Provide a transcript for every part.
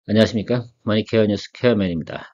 안녕하십니까? 머니케어 뉴스 케어맨입니다.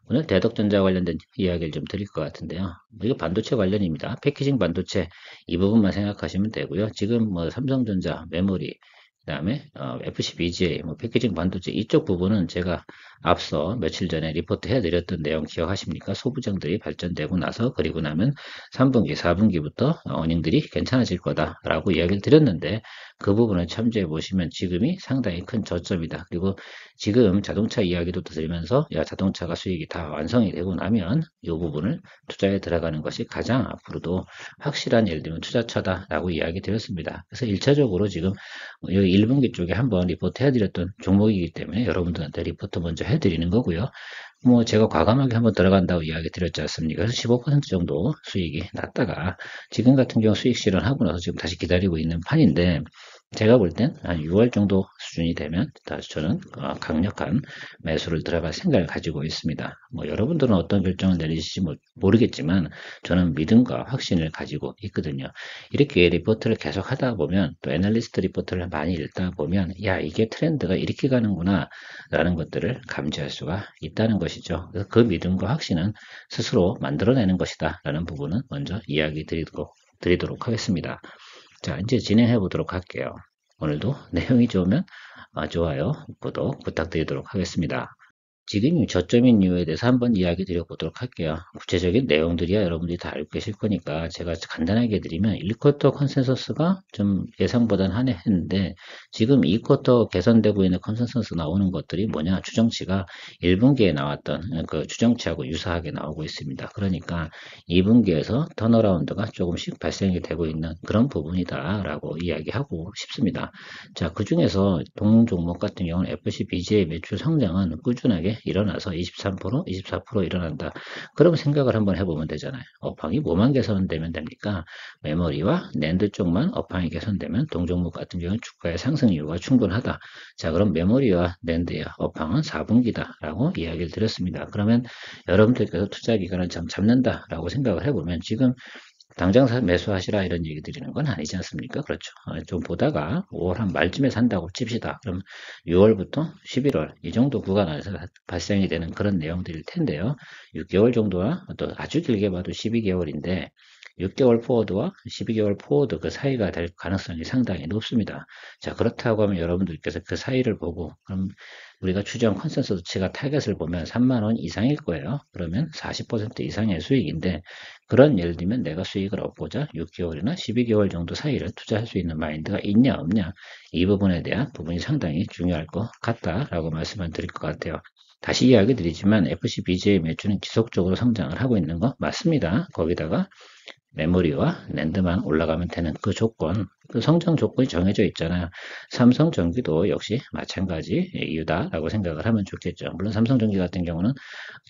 오늘 대덕전자 관련된 이야기를 좀 드릴 것 같은데요. 이거 반도체 관련입니다. 패키징 반도체 이 부분만 생각하시면 되고요. 지금 뭐 삼성전자, 메모리, 그다음에 FCBGA, 뭐 패키징 반도체 이쪽 부분은 제가 앞서 며칠 전에 리포트 해드렸던 내용 기억하십니까? 소부장들이 발전되고 나서 그리고 나면 3분기, 4분기부터 어닝들이 괜찮아질 거다라고 이야기를 드렸는데 그 부분을 참조해 보시면 지금이 상당히 큰 저점이다. 그리고 지금 자동차 이야기도 들으면서 야 자동차가 수익이 다 완성이 되고 나면 이 부분을 투자에 들어가는 것이 가장 앞으로도 확실한 예를 들면 투자처다라고 이야기 드렸습니다. 그래서 1차적으로 지금 여기 1분기 쪽에 한번 리포트 해드렸던 종목이기 때문에 여러분들한테 리포트 먼저 해드리는 거고요. 뭐 제가 과감하게 한번 들어간다고 이야기 드렸지 않습니까? 그래서 15% 정도 수익이 났다가 지금 같은 경우 수익 실현하고 나서 지금 다시 기다리고 있는 판인데 제가 볼 땐 한 6월 정도 수준이 되면 다시 저는 강력한 매수를 들어갈 생각을 가지고 있습니다. 뭐 여러분들은 어떤 결정을 내리실지 모르겠지만 저는 믿음과 확신을 가지고 있거든요. 이렇게 리포트를 계속 하다 보면 또 애널리스트 리포트를 많이 읽다 보면 야 이게 트렌드가 이렇게 가는구나 라는 것들을 감지할 수가 있다는 것이죠. 그래서 그 믿음과 확신은 스스로 만들어내는 것이다 라는 부분은 먼저 이야기 드리도록 하겠습니다. 자, 이제 진행해 보도록 할게요. 오늘도 내용이 좋으면 좋아요, 구독 부탁드리도록 하겠습니다. 지금이 저점인 이유에 대해서 한번 이야기 드려보도록 할게요. 구체적인 내용들이야 여러분들이 다 알고 계실 거니까 제가 간단하게 드리면 1쿼터 컨센서스가 좀 예상보다는 한해했는데 지금 2쿼터 개선되고 있는 컨센서스 나오는 것들이 뭐냐 추정치가 1분기에 나왔던 그 추정치하고 유사하게 나오고 있습니다. 그러니까 2분기에서 턴어라운드가 조금씩 발생이 되고 있는 그런 부분이다라고 이야기하고 싶습니다. 자, 그 중에서 동종 종목 같은 경우는 FCBG의 매출 성장은 꾸준하게 일어나서 23%, 24% 일어난다. 그럼 생각을 한번 해보면 되잖아요. 업황이 뭐만 개선되면 됩니까? 메모리와 낸드 쪽만 업황이 개선되면 동종목 같은 경우는 주가의 상승 이유가 충분하다. 자, 그럼 메모리와 낸드의 업황은 4분기다라고 이야기를 드렸습니다. 그러면 여러분들께서 투자 기간을 잡는다라고 생각을 해보면 지금 당장 매수하시라 이런 얘기 드리는 건 아니지 않습니까? 그렇죠. 좀 보다가 5월 한 말쯤에 산다고 칩시다. 그럼 6월부터 11월 이 정도 구간에서 발생이 되는 그런 내용들일 텐데요. 6개월 정도나 또 아주 길게 봐도 12개월인데 6개월 포워드와 12개월 포워드 그 사이가 될 가능성이 상당히 높습니다. 자, 그렇다고 하면 여러분들께서 그 사이를 보고 그럼 우리가 추정 컨센서스치가 타겟을 보면 3만 원 이상일 거예요. 그러면 40% 이상의 수익인데 그런 예를 들면 내가 수익을 얻고자 6개월이나 12개월 정도 사이를 투자할 수 있는 마인드가 있냐 없냐 이 부분에 대한 부분이 상당히 중요할 것 같다라고 말씀을 드릴 것 같아요. 다시 이야기 드리지만 FCBGA 매출은 지속적으로 성장을 하고 있는 거 맞습니다. 거기다가 메모리와 랜드만 올라가면 되는 그 조건, 그 성장 조건이 정해져 있잖아요. 삼성전기도 역시 마찬가지 이유다라고 생각을 하면 좋겠죠. 물론 삼성전기 같은 경우는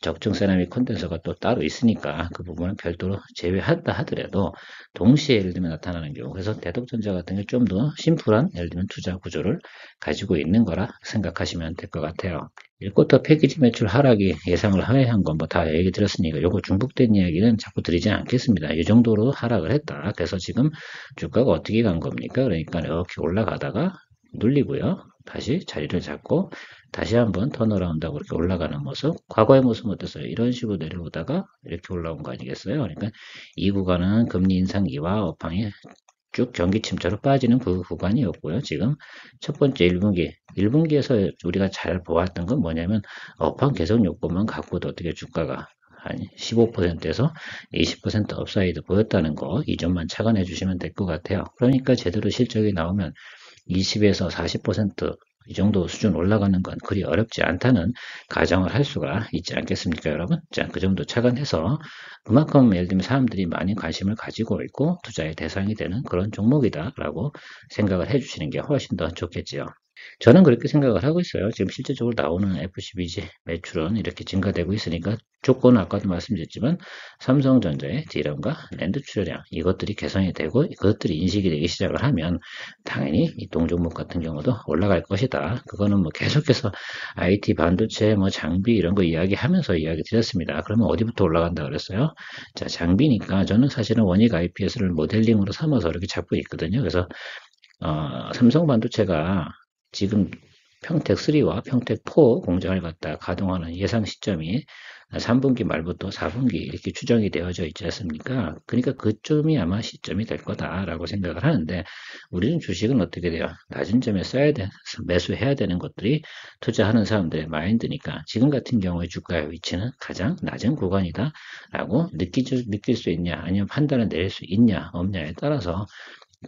적중 세라믹 콘덴서가 또 따로 있으니까 그 부분은 별도로 제외한다 하더라도 동시에 예를 들면 나타나는 경우 그래서 대덕전자 같은 게 좀 더 심플한 예를 들면 투자 구조를 가지고 있는 거라 생각하시면 될 것 같아요. 1쿼터 패키지 매출 하락이 예상을 하회한 건 뭐 다 얘기 드렸으니까 요거 중복된 이야기는 자꾸 드리지 않겠습니다. 이 정도로 하락을 했다. 그래서 지금 주가가 어떻게 간 겁니까? 그러니까 이렇게 올라가다가 눌리고요. 다시 자리를 잡고 다시 한번 턴어라운드하고 이렇게 올라가는 모습. 과거의 모습은 어땠어요? 이런 식으로 내려오다가 이렇게 올라온 거 아니겠어요? 그러니까 이 구간은 금리 인상 이와 업황이 쭉 경기 침체로 빠지는 그 구간이었고요. 지금 첫 번째 1분기에서 우리가 잘 보았던 건 뭐냐면 업황 개선 요건만 갖고도 어떻게 주가가 한 15%에서 20% 업사이드 보였다는 거, 이 점만 착안해 주시면 될 것 같아요. 그러니까 제대로 실적이 나오면 20에서 40%이 정도 수준 올라가는 건 그리 어렵지 않다는 가정을 할 수가 있지 않겠습니까, 여러분? 자, 그 정도 착안해서 그만큼 예를 들면 사람들이 많이 관심을 가지고 있고 투자의 대상이 되는 그런 종목이다라고 생각을 해주시는 게 훨씬 더 좋겠지요. 저는 그렇게 생각을 하고 있어요. 지금 실질적으로 나오는 FCBG 매출은 이렇게 증가되고 있으니까 조건은 아까도 말씀드렸지만 삼성전자의 D램과 랜드 출하량 이것들이 개선이 되고 이것들이 인식이 되기 시작을 하면 당연히 이 동종목 같은 경우도 올라갈 것이다. 그거는 뭐 계속해서 IT 반도체 뭐 장비 이런 거 이야기하면서 이야기 드렸습니다. 그러면 어디부터 올라간다 그랬어요? 자, 장비니까 저는 사실은 원익 IPS를 모델링으로 삼아서 이렇게 잡고 있거든요. 그래서 삼성 반도체가 지금 평택3와 평택4 공장을 갖다 가동하는 예상 시점이 3분기 말부터 4분기 이렇게 추정이 되어져 있지 않습니까? 그러니까 그쯤이 아마 시점이 될 거다라고 생각을 하는데 우리는 주식은 어떻게 돼요? 낮은 점에 써야 돼, 매수해야 되는 것들이 투자하는 사람들의 마인드니까 지금 같은 경우에 주가의 위치는 가장 낮은 구간이다라고 느낄 수 있냐 아니면 판단을 내릴 수 있냐 없냐에 따라서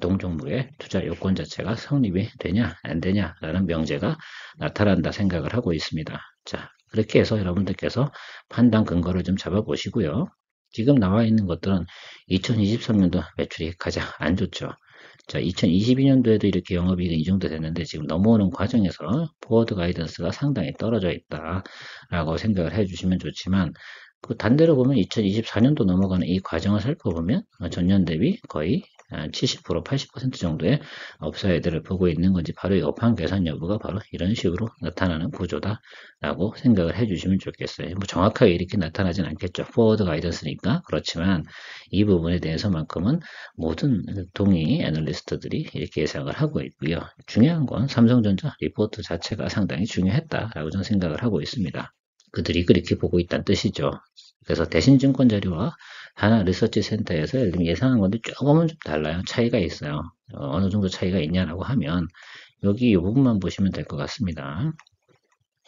동종목의 투자 요건 자체가 성립이 되냐 안 되냐라는 명제가 나타난다 생각을 하고 있습니다. 자, 그렇게 해서 여러분들께서 판단 근거를 좀 잡아보시고요. 지금 나와 있는 것들은 2023년도 매출이 가장 안 좋죠. 자, 2022년도에도 이렇게 영업이익은 이 정도 됐는데 지금 넘어오는 과정에서 포워드 가이던스가 상당히 떨어져 있다라고 생각을 해주시면 좋지만 그 단대로 보면 2024년도 넘어가는 이 과정을 살펴보면 전년 대비 거의 70%, 80% 정도의 업사이드를 보고 있는 건지 바로 이 업황 개선 여부가 바로 이런 식으로 나타나는 구조다라고 생각을 해주시면 좋겠어요. 뭐 정확하게 이렇게 나타나진 않겠죠. 포워드 가이던스니까. 그렇지만 이 부분에 대해서만큼은 모든 동의 애널리스트들이 이렇게 예상을 하고 있고요. 중요한 건 삼성전자 리포트 자체가 상당히 중요했다라고 저는 생각을 하고 있습니다. 그들이 그렇게 보고 있다는 뜻이죠. 그래서 대신증권 자료와 하나 리서치 센터에서 예를 들면 예상한 건데 조금은 좀 달라요. 차이가 있어요. 어느 정도 차이가 있냐라고 하면 여기 이 부분만 보시면 될 것 같습니다.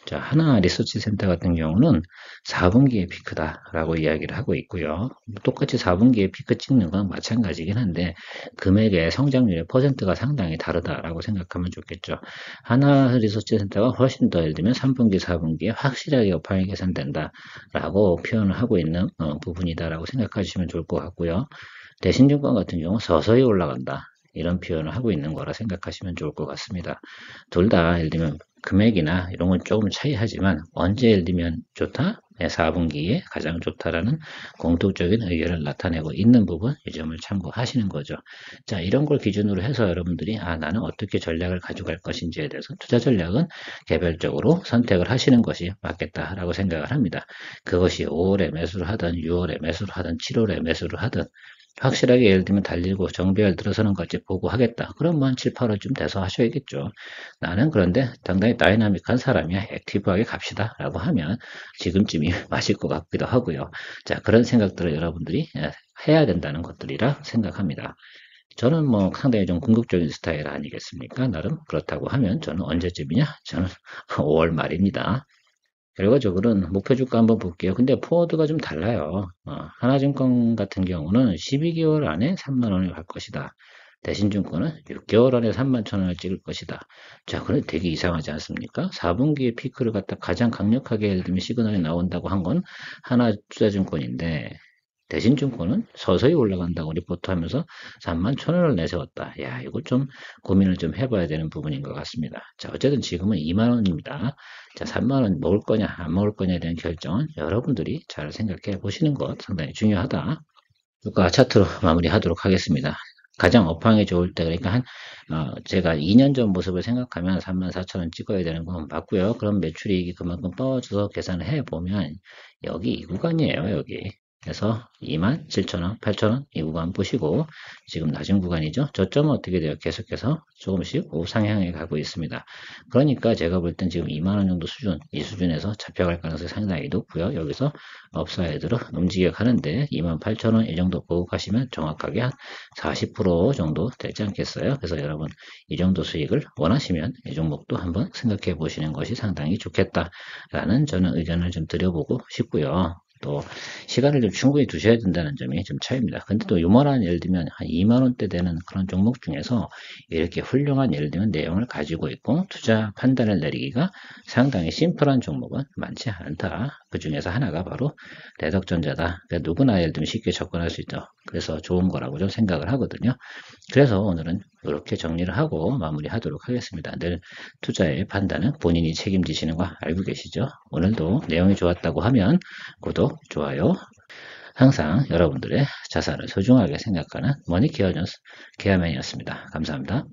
자, 하나 리서치 센터 같은 경우는 4분기에 피크다라고 이야기를 하고 있고요. 똑같이 4분기에 피크 찍는 건 마찬가지긴 한데 금액의 성장률의 퍼센트가 상당히 다르다라고 생각하면 좋겠죠. 하나 리서치 센터가 훨씬 더 예를 들면 3분기, 4분기에 확실하게 여파이 개선된다라고 표현을 하고 있는 부분이다라고 생각하시면 좋을 것 같고요. 대신증권 같은 경우 서서히 올라간다. 이런 표현을 하고 있는 거라 생각하시면 좋을 것 같습니다. 둘 다 예를 들면 금액이나 이런 건 조금 차이하지만 언제 예를 들면 좋다? 4분기에 가장 좋다라는 공통적인 의견을 나타내고 있는 부분 이 점을 참고하시는 거죠. 자, 이런 걸 기준으로 해서 여러분들이 나는 어떻게 전략을 가져갈 것인지에 대해서 투자 전략은 개별적으로 선택을 하시는 것이 맞겠다라고 생각을 합니다. 그것이 5월에 매수를 하든 6월에 매수를 하든 7월에 매수를 하든 확실하게 예를 들면 달리고 정비를 들어서는 것지 보고 하겠다. 그럼 뭐 한 7, 8월쯤 돼서 하셔야겠죠. 나는 그런데 상당히 다이나믹한 사람이야. 액티브하게 갑시다. 라고 하면 지금쯤이 맞을 것 같기도 하고요. 자, 그런 생각들을 여러분들이 해야 된다는 것들이라 생각합니다. 저는 뭐 상당히 좀 궁극적인 스타일 아니겠습니까? 나름 그렇다고 하면 저는 언제쯤이냐? 저는 5월 말입니다. 결과적으로는 목표 주가 한번 볼게요. 근데 포워드가 좀 달라요. 하나증권 같은 경우는 12개월 안에 3만 원을 갈 것이다. 대신증권은 6개월 안에 3만 천 원을 찍을 것이다. 자, 그래 되게 이상하지 않습니까? 4분기에 피크를 갖다 가장 강력하게 예를 들면 시그널이 나온다고 한 건 하나투자증권인데 대신증권은 서서히 올라간다고 리포트하면서 3만 천 원을 내세웠다. 야, 이걸 좀 고민을 좀 해봐야 되는 부분인 것 같습니다. 자, 어쨌든 지금은 2만 원입니다. 자, 3만 원 먹을 거냐, 안 먹을 거냐에 대한 결정은 여러분들이 잘 생각해 보시는 것 상당히 중요하다. 주가 차트로 마무리하도록 하겠습니다. 가장 업황이 좋을 때, 그러니까 제가 2년 전 모습을 생각하면 3만 4천 원 찍어야 되는 건 맞고요. 그럼 매출이익이 그만큼 떨어져서 계산을 해보면 여기 이 구간이에요, 여기. 그래서 2만 7천원, 8천원 이 구간 보시고 지금 낮은 구간이죠. 저점은 어떻게 돼요? 계속해서 조금씩 우상향해 가고 있습니다. 그러니까 제가 볼 땐 지금 2만원 정도 수준, 이 수준에서 잡혀갈 가능성이 상당히 높고요. 여기서 업사이드로 움직여 가는데 2만 8천원 이 정도 보고 가시면 정확하게 한 40% 정도 되지 않겠어요? 그래서 여러분 이 정도 수익을 원하시면 이 종목도 한번 생각해 보시는 것이 상당히 좋겠다라는 저는 의견을 좀 드려보고 싶고요. 또 시간을 좀 충분히 두셔야 된다는 점이 좀 차이입니다. 근데 또 유머한 예를 들면 한 2만 원대 되는 그런 종목 중에서 이렇게 훌륭한 예를 들면 내용을 가지고 있고 투자 판단을 내리기가 상당히 심플한 종목은 많지 않다. 그 중에서 하나가 바로 대덕전자다. 그러니까 누구나 예를 들면 쉽게 접근할 수 있죠. 그래서 좋은 거라고 좀 생각을 하거든요. 그래서 오늘은 이렇게 정리를 하고 마무리하도록 하겠습니다. 늘 투자의 판단은 본인이 책임지시는 거 알고 계시죠? 오늘도 내용이 좋았다고 하면 구독, 좋아요. 항상 여러분들의 자산을 소중하게 생각하는 머니케어 뉴스 케어맨이었습니다. 감사합니다.